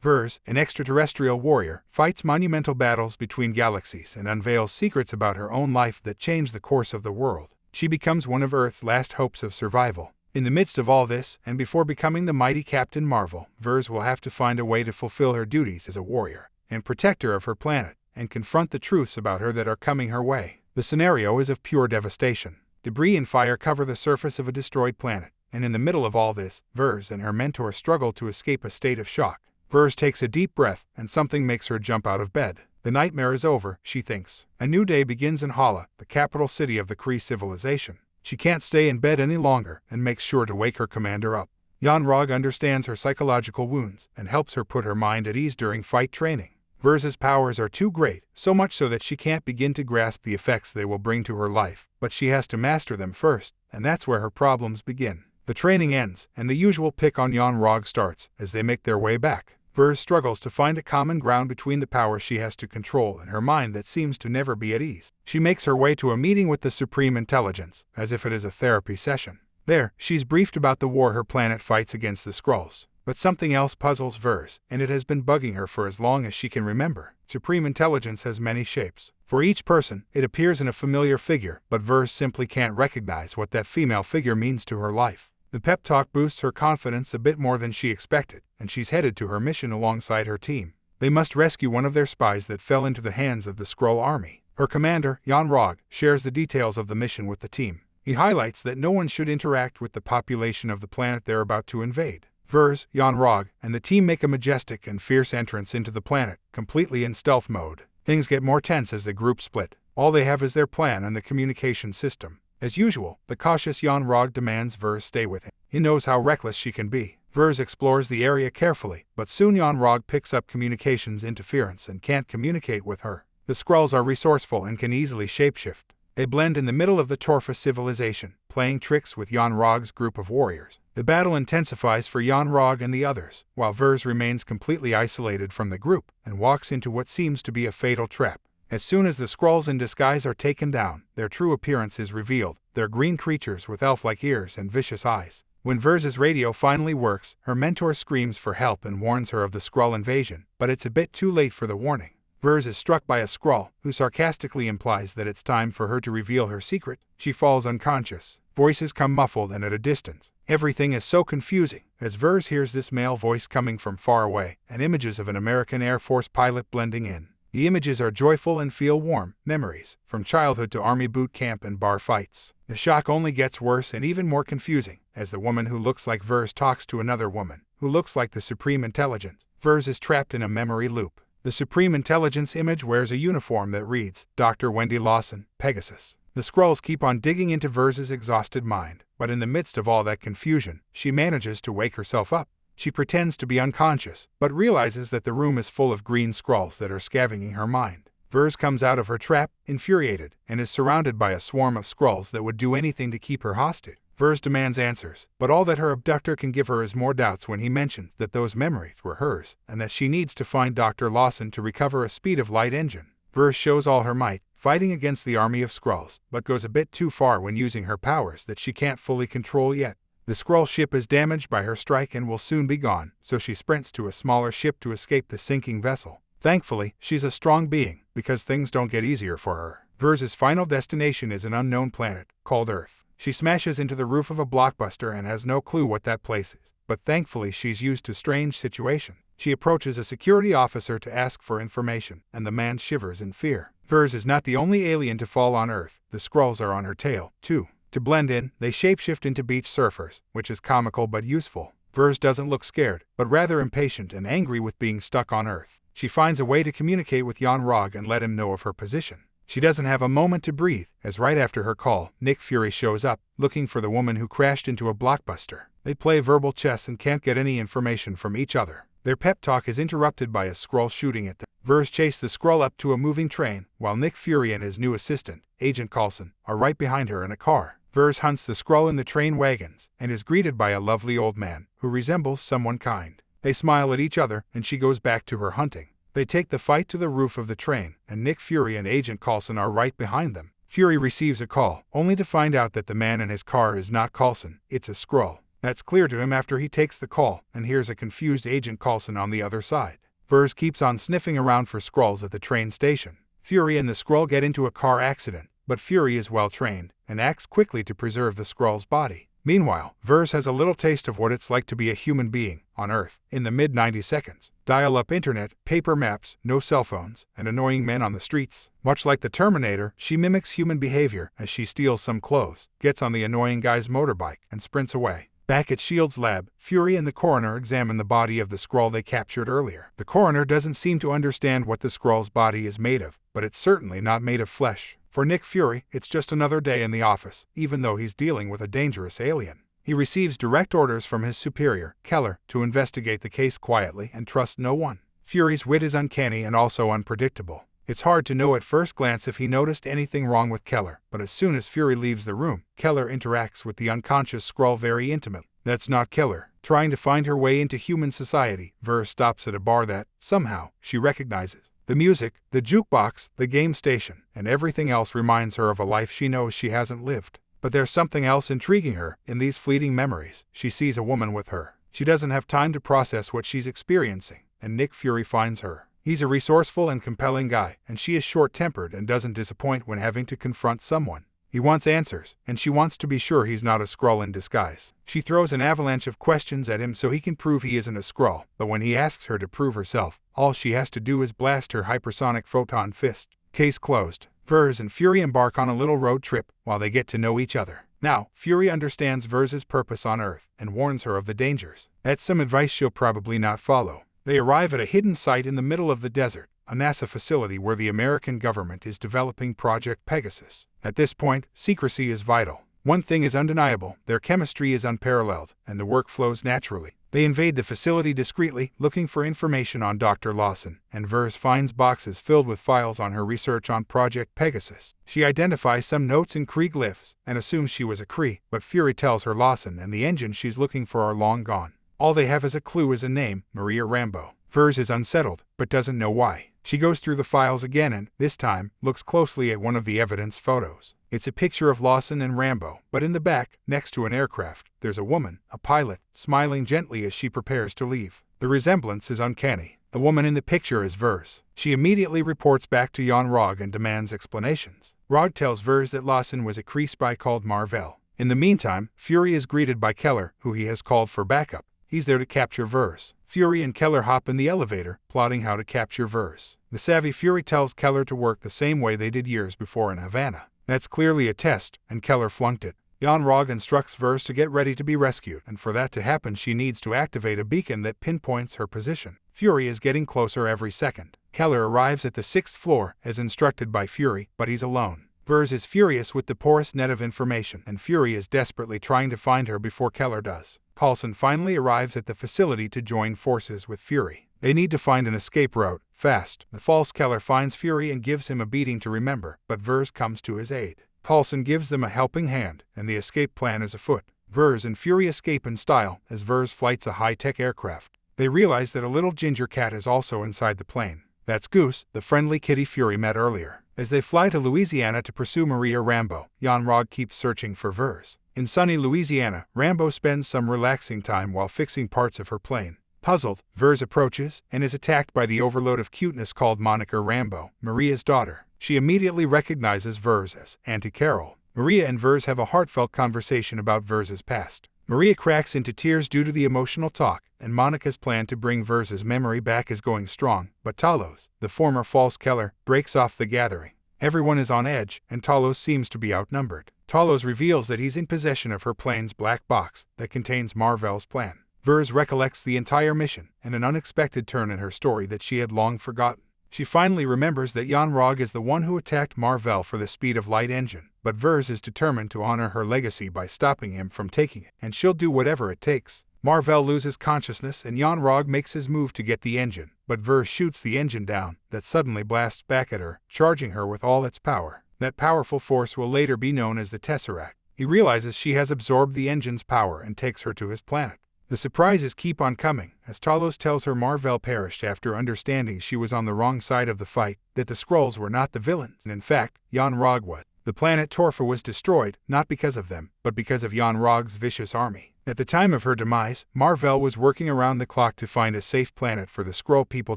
Vers, an extraterrestrial warrior, fights monumental battles between galaxies and unveils secrets about her own life that change the course of the world. She becomes one of Earth's last hopes of survival. In the midst of all this, and before becoming the mighty Captain Marvel, Vers will have to find a way to fulfill her duties as a warrior and protector of her planet, and confront the truths about her that are coming her way. The scenario is of pure devastation. Debris and fire cover the surface of a destroyed planet, and in the middle of all this, Vers and her mentor struggle to escape a state of shock. Vers takes a deep breath, and something makes her jump out of bed. The nightmare is over, she thinks. A new day begins in Hala, the capital city of the Kree civilization. She can't stay in bed any longer, and makes sure to wake her commander up. Yon-Rogg understands her psychological wounds, and helps her put her mind at ease during fight training. Vers's powers are too great, so much so that she can't begin to grasp the effects they will bring to her life, but she has to master them first, and that's where her problems begin. The training ends, and the usual pick on Yon-Rogg starts, as they make their way back. Vers struggles to find a common ground between the power she has to control and her mind that seems to never be at ease. She makes her way to a meeting with the Supreme Intelligence, as if it is a therapy session. There, she's briefed about the war her planet fights against the Skrulls. But something else puzzles Vers, and it has been bugging her for as long as she can remember. Supreme Intelligence has many shapes. For each person, it appears in a familiar figure, but Vers simply can't recognize what that female figure means to her life. The pep talk boosts her confidence a bit more than she expected, and she's headed to her mission alongside her team. They must rescue one of their spies that fell into the hands of the Skrull army. Her commander, Yon-Rogg, shares the details of the mission with the team. He highlights that no one should interact with the population of the planet they're about to invade. Vers, Yon-Rogg, and the team make a majestic and fierce entrance into the planet, completely in stealth mode. Things get more tense as the group split. All they have is their plan and the communication system. As usual, the cautious Yon-Rogg demands Vers stay with him. He knows how reckless she can be. Vers explores the area carefully, but soon Yon-Rogg picks up communications interference and can't communicate with her. The Skrulls are resourceful and can easily shapeshift. They blend in the middle of the Torfa civilization, playing tricks with Yon-Rogg's group of warriors. The battle intensifies for Yon-Rogg and the others, while Vers remains completely isolated from the group and walks into what seems to be a fatal trap. As soon as the Skrulls in disguise are taken down, their true appearance is revealed. They're green creatures with elf-like ears and vicious eyes. When Vers's radio finally works, her mentor screams for help and warns her of the Skrull invasion, but it's a bit too late for the warning. Vers is struck by a Skrull, who sarcastically implies that it's time for her to reveal her secret. She falls unconscious. Voices come muffled and at a distance. Everything is so confusing, as Vers hears this male voice coming from far away, and images of an American Air Force pilot blending in. The images are joyful and feel warm, memories, from childhood to army boot camp and bar fights. The shock only gets worse and even more confusing, as the woman who looks like Vers talks to another woman, who looks like the Supreme Intelligence. Vers is trapped in a memory loop. The Supreme Intelligence image wears a uniform that reads, Dr. Wendy Lawson, Pegasus. The Skrulls keep on digging into Vers's exhausted mind, but in the midst of all that confusion, she manages to wake herself up. She pretends to be unconscious, but realizes that the room is full of green Skrulls that are scavenging her mind. Vers comes out of her trap, infuriated, and is surrounded by a swarm of Skrulls that would do anything to keep her hostage. Vers demands answers, but all that her abductor can give her is more doubts when he mentions that those memories were hers, and that she needs to find Dr. Lawson to recover a speed-of-light engine. Vers shows all her might, fighting against the army of Skrulls, but goes a bit too far when using her powers that she can't fully control yet. The Skrull ship is damaged by her strike and will soon be gone, so she sprints to a smaller ship to escape the sinking vessel. Thankfully, she's a strong being, because things don't get easier for her. Vers's final destination is an unknown planet, called Earth. She smashes into the roof of a blockbuster and has no clue what that place is, but thankfully she's used to strange situations. She approaches a security officer to ask for information, and the man shivers in fear. Vers is not the only alien to fall on Earth. The Skrulls are on her tail, too. To blend in, they shapeshift into beach surfers, which is comical but useful. Vers doesn't look scared, but rather impatient and angry with being stuck on Earth. She finds a way to communicate with Yon-Rogg and let him know of her position. She doesn't have a moment to breathe, as right after her call, Nick Fury shows up, looking for the woman who crashed into a blockbuster. They play verbal chess and can't get any information from each other. Their pep talk is interrupted by a Skrull shooting at them. Vers chase the Skrull up to a moving train, while Nick Fury and his new assistant, Agent Coulson, are right behind her in a car. Vers hunts the Skrull in the train wagons, and is greeted by a lovely old man, who resembles someone kind. They smile at each other, and she goes back to her hunting. They take the fight to the roof of the train, and Nick Fury and Agent Coulson are right behind them. Fury receives a call, only to find out that the man in his car is not Coulson, it's a Skrull. That's clear to him after he takes the call and hears a confused Agent Coulson on the other side. Vers keeps on sniffing around for Skrulls at the train station. Fury and the Skrull get into a car accident, but Fury is well trained and acts quickly to preserve the Skrull's body. Meanwhile, Vers has a little taste of what it's like to be a human being on Earth in the mid-90 seconds. Dial-up internet, paper maps, no cell phones, and annoying men on the streets. Much like the Terminator, she mimics human behavior as she steals some clothes, gets on the annoying guy's motorbike, and sprints away. Back at S.H.I.E.L.D.'s lab, Fury and the coroner examine the body of the Skrull they captured earlier. The coroner doesn't seem to understand what the Skrull's body is made of, but it's certainly not made of flesh. For Nick Fury, it's just another day in the office, even though he's dealing with a dangerous alien. He receives direct orders from his superior, Keller, to investigate the case quietly and trust no one. Fury's wit is uncanny and also unpredictable. It's hard to know at first glance if he noticed anything wrong with Keller, but as soon as Fury leaves the room, Keller interacts with the unconscious Skrull very intimately. That's not Keller. Trying to find her way into human society, Vers stops at a bar that, somehow, she recognizes. The music, the jukebox, the game station, and everything else reminds her of a life she knows she hasn't lived. But there's something else intriguing her. In these fleeting memories, she sees a woman with her. She doesn't have time to process what she's experiencing, and Nick Fury finds her. He's a resourceful and compelling guy, and she is short-tempered and doesn't disappoint when having to confront someone. He wants answers, and she wants to be sure he's not a Skrull in disguise. She throws an avalanche of questions at him so he can prove he isn't a Skrull, but when he asks her to prove herself, all she has to do is blast her hypersonic photon fist. Case closed. Vers and Fury embark on a little road trip while they get to know each other. Now, Fury understands Vers's purpose on Earth and warns her of the dangers. That's some advice she'll probably not follow. They arrive at a hidden site in the middle of the desert, a NASA facility where the American government is developing Project Pegasus. At this point, secrecy is vital. One thing is undeniable, their chemistry is unparalleled, and the work flows naturally. They invade the facility discreetly, looking for information on Dr. Lawson, and Vers finds boxes filled with files on her research on Project Pegasus. She identifies some notes in Kree glyphs, and assumes she was a Kree, but Fury tells her Lawson and the engine she's looking for are long gone. All they have as a clue is a name, Maria Rambeau. Vers is unsettled, but doesn't know why. She goes through the files again and, this time, looks closely at one of the evidence photos. It's a picture of Lawson and Rambeau, but in the back, next to an aircraft, there's a woman, a pilot, smiling gently as she prepares to leave. The resemblance is uncanny. The woman in the picture is Vers. She immediately reports back to Jan Rog and demands explanations. Rog tells Vers that Lawson was a Kree spy called Mar-Vell. In the meantime, Fury is greeted by Keller, who he has called for backup. He's there to capture Vers. Fury and Keller hop in the elevator, plotting how to capture Vers. The savvy Fury tells Keller to work the same way they did years before in Havana. That's clearly a test, and Keller flunked it. Jan Rog instructs Vers to get ready to be rescued, and for that to happen she needs to activate a beacon that pinpoints her position. Fury is getting closer every second. Keller arrives at the 6th floor, as instructed by Fury, but he's alone. Vers is furious with the porous net of information, and Fury is desperately trying to find her before Keller does. Coulson finally arrives at the facility to join forces with Fury. They need to find an escape route, fast. The false Keller finds Fury and gives him a beating to remember, but Vers comes to his aid. Coulson gives them a helping hand, and the escape plan is afoot. Vers and Fury escape in style, as Vers flights a high-tech aircraft. They realize that a little ginger cat is also inside the plane. That's Goose, the friendly kitty Fury met earlier. As they fly to Louisiana to pursue Maria Rambeau, Jan Rog keeps searching for Vers. In sunny Louisiana, Rambeau spends some relaxing time while fixing parts of her plane. Puzzled, Vers approaches and is attacked by the overload of cuteness called Monica Rambeau, Maria's daughter. She immediately recognizes Vers as Auntie Carol. Maria and Vers have a heartfelt conversation about Vers's past. Maria cracks into tears due to the emotional talk, and Monica's plan to bring Vers's memory back is going strong, but Talos, the former false Keller, breaks off the gathering. Everyone is on edge, and Talos seems to be outnumbered. Talos reveals that he's in possession of her plane's black box that contains Mar-Vell's plan. Vers recollects the entire mission, and an unexpected turn in her story that she had long forgotten. She finally remembers that Jan Rog is the one who attacked Mar-Vell for the speed of light engine, but Vers is determined to honor her legacy by stopping him from taking it, and she'll do whatever it takes. Mar-Vell loses consciousness and Jan Rog makes his move to get the engine, but Vers shoots the engine down, that suddenly blasts back at her, charging her with all its power. That powerful force will later be known as the Tesseract. He realizes she has absorbed the engine's power and takes her to his planet. The surprises keep on coming, as Talos tells her Mar-Vell perished after understanding she was on the wrong side of the fight, that the Skrulls were not the villains, and in fact, Jan Rog was. The planet Torfa was destroyed, not because of them, but because of Yon-Rog's vicious army. At the time of her demise, Mar-Vell was working around the clock to find a safe planet for the Skrull people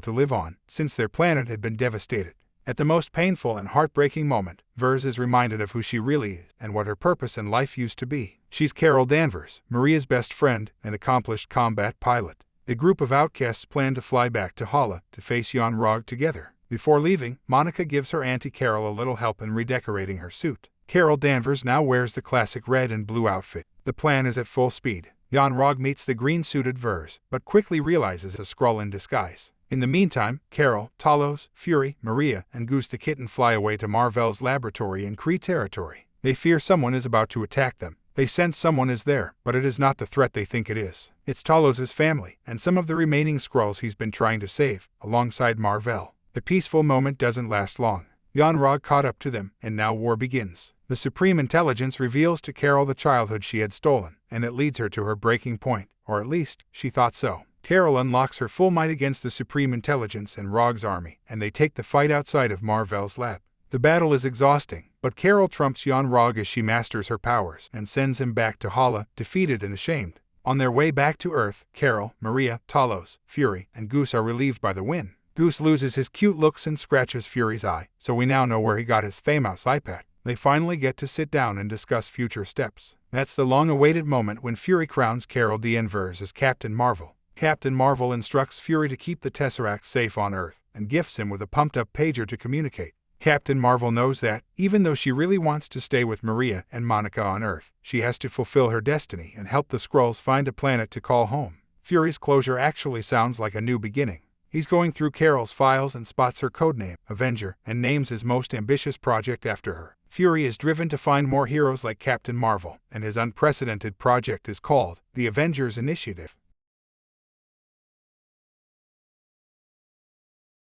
to live on, since their planet had been devastated. At the most painful and heartbreaking moment, Vers is reminded of who she really is and what her purpose in life used to be. She's Carol Danvers, Maria's best friend and accomplished combat pilot. A group of outcasts plan to fly back to Hala to face Yon-Rog together. Before leaving, Monica gives her Auntie Carol a little help in redecorating her suit. Carol Danvers now wears the classic red and blue outfit. The plan is at full speed. Yon-Rog meets the green-suited Vers, but quickly realizes a Skrull in disguise. In the meantime, Carol, Talos, Fury, Maria, and Goose the kitten fly away to Mar-Vell's laboratory in Kree territory. They fear someone is about to attack them. They sense someone is there, but it is not the threat they think it is. It's Talos' family, and some of the remaining Skrulls he's been trying to save, alongside Mar-Vell. The peaceful moment doesn't last long. Yon-Rog caught up to them, and now war begins. The Supreme Intelligence reveals to Carol the childhood she had stolen, and it leads her to her breaking point, or at least, she thought so. Carol unlocks her full might against the Supreme Intelligence and Rog's army, and they take the fight outside of Mar-Vell's lab. The battle is exhausting, but Carol trumps Yon-Rog as she masters her powers and sends him back to Hala, defeated and ashamed. On their way back to Earth, Carol, Maria, Talos, Fury, and Goose are relieved by the win. Goose loses his cute looks and scratches Fury's eye, so we now know where he got his famous iPad. They finally get to sit down and discuss future steps. That's the long-awaited moment when Fury crowns Carol Danvers as Captain Marvel. Captain Marvel instructs Fury to keep the Tesseract safe on Earth, and gifts him with a pumped-up pager to communicate. Captain Marvel knows that, even though she really wants to stay with Maria and Monica on Earth, she has to fulfill her destiny and help the Skrulls find a planet to call home. Fury's closure actually sounds like a new beginning. He's going through Carol's files and spots her codename, Avenger, and names his most ambitious project after her. Fury is driven to find more heroes like Captain Marvel, and his unprecedented project is called the Avengers Initiative.